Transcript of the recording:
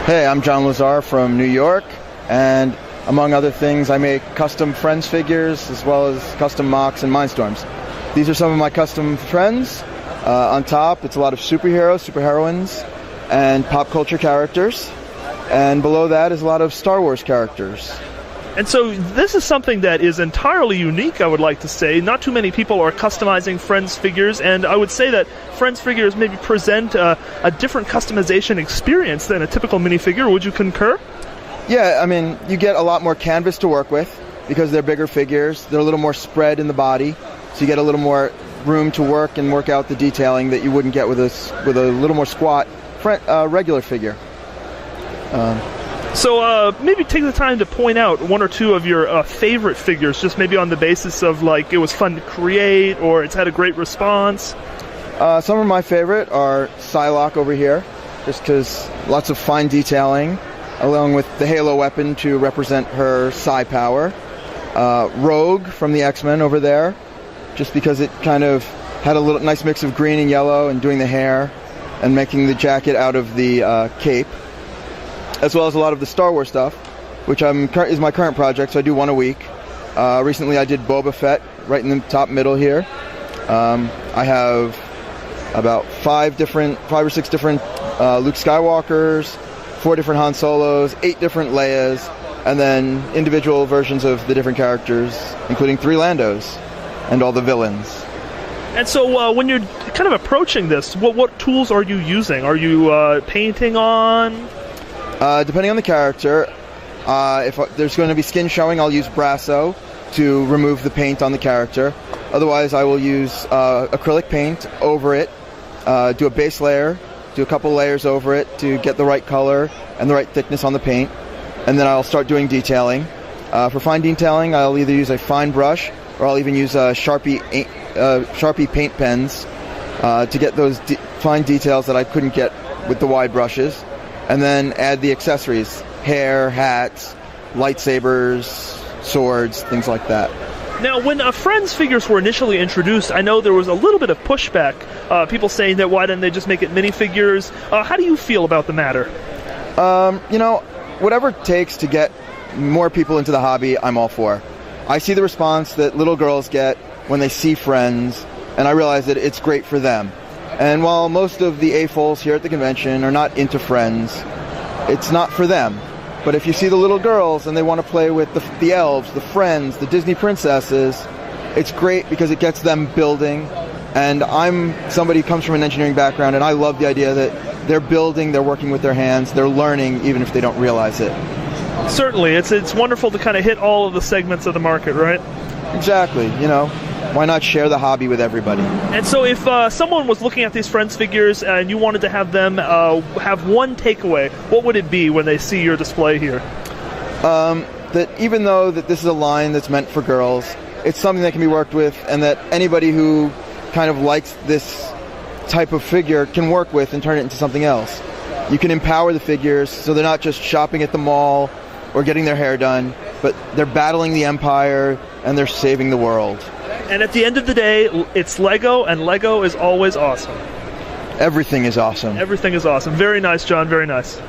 Hey, I'm John Lazar from New York, and among other things, I make custom Friends figures as well as custom mocks and Mindstorms. These are some of my custom Friends. On top, it's a lot of superheroes, superheroines, and pop culture characters. And below that is a lot of Star Wars characters. And so this is something that is entirely unique, I would like to say. Not too many people are customizing Friends figures, and I would say that Friends figures maybe present a different customization experience than a typical minifigure. Would you concur? Yeah, I mean, you get a lot more canvas to work with because they're bigger figures. They're a little more spread in the body, so you get a little more room to work and work out the detailing that you wouldn't get with a little more squat regular figure. So maybe take the time to point out one or two of your favorite figures, just maybe on the basis of like it was fun to create or it's had a great response. Some of my favorite are Psylocke over here, just because lots of fine detailing, along with the Halo weapon to represent her psi power. Rogue from the X-Men over there, just because it kind of had a little nice mix of green and yellow and doing the hair and making the jacket out of the cape. As well as a lot of the Star Wars stuff, which is my current project, so I do one a week. Recently I did Boba Fett right in the top middle here. I have about 5 or 6 different Luke Skywalkers, 4 different Han Solos, 8 different Leias, and then individual versions of the different characters, including 3 Landos and all the villains. And so when you're kind of approaching this, what tools are you using? Are you painting on? Depending on the character, if there's going to be skin showing, I'll use Brasso to remove the paint on the character. Otherwise, I will use acrylic paint over it, do a base layer, do a couple layers over it to get the right color and the right thickness on the paint, and then I'll start doing detailing. For fine detailing, I'll either use a fine brush or I'll even use Sharpie paint pens to get those fine details that I couldn't get with the wide brushes. And then add the accessories, hair, hats, lightsabers, swords, things like that. Now, when Friends figures were initially introduced, I know there was a little bit of pushback. People saying that why didn't they just make it minifigures? How do you feel about the matter? Whatever it takes to get more people into the hobby, I'm all for. I see the response that little girls get when they see Friends, and I realize that it's great for them. And while most of the AFOLs here at the convention are not into Friends, it's not for them. But if you see the little girls and they want to play with the elves, the Friends, the Disney princesses, it's great because it gets them building. And I'm somebody who comes from an engineering background, and I love the idea that they're building, they're working with their hands, they're learning even if they don't realize it. Certainly. It's wonderful to kind of hit all of the segments of the market, right? Exactly. Why not share the hobby with everybody? And so if someone was looking at these Friends figures and you wanted to have them have one takeaway, what would it be when they see your display here? That even though that this is a line that's meant for girls, it's something that can be worked with, and that anybody who kind of likes this type of figure can work with and turn it into something else. You can empower the figures so they're not just shopping at the mall or getting their hair done, but they're battling the Empire and they're saving the world. And at the end of the day, it's Lego, and Lego is always awesome. Everything is awesome. Everything is awesome. Very nice, John. Very nice.